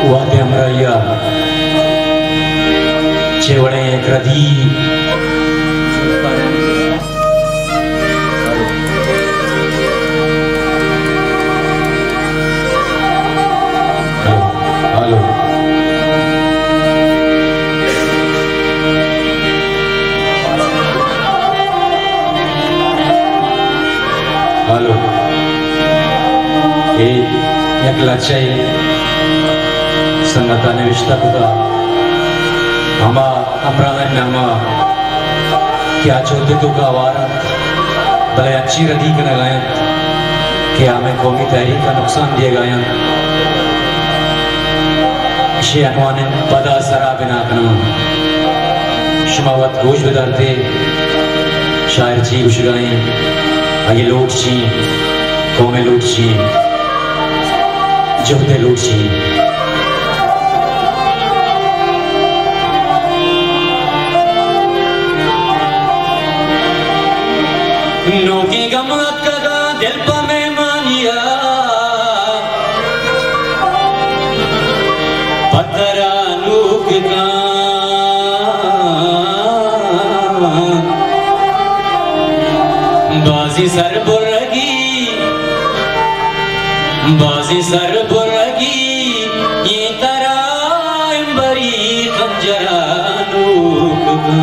वादे अमरया चेवड़े क्रदी hello hello ये एकला चाहिए संगता ने विश्ता कुदा हमा अमरान नामा क्या चौथे तो का वारत भले अच्छी रदी का लगायत कि हमें कौमी तहरीक का नुकसान दिए गए शे अनवाने पदा सरा बिना कना शुमावत गोश बदलते शायर ची उशगाएं आगे लोट ची कौमे लोट ची जोते लोट ची नोकी गमत का दिल पा में मानिया पतरा नूक का बाजी सर बुरगी ये तराय बरी खंजरा नूक का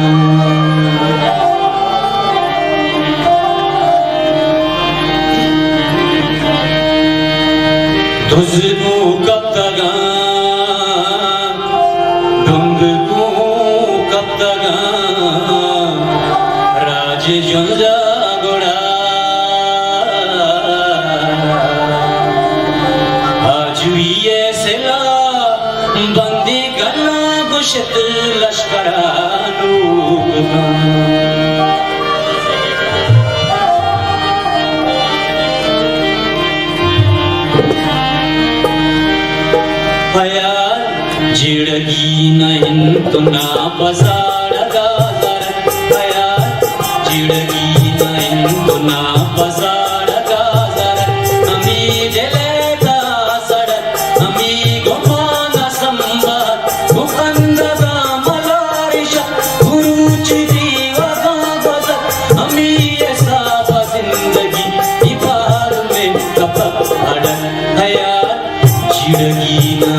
तुझको कब तगा डुंग को कब तगा राज जुंजा गोड़ा आज ये सिला बंदी गला गुशत लश्करा नूक का जिड़गी नहीं तो ना बसाड़ गाजर आया जिड़गी नहीं तो ना बसाड़ गाजर अमी दिले का सड़क अमी गोमाना संबाद मुकंद का मलारिशा गुरुच दीवा का बजर अमी ऐसा जिंदगी इबार में कपक अड़क आया जिड़गी ना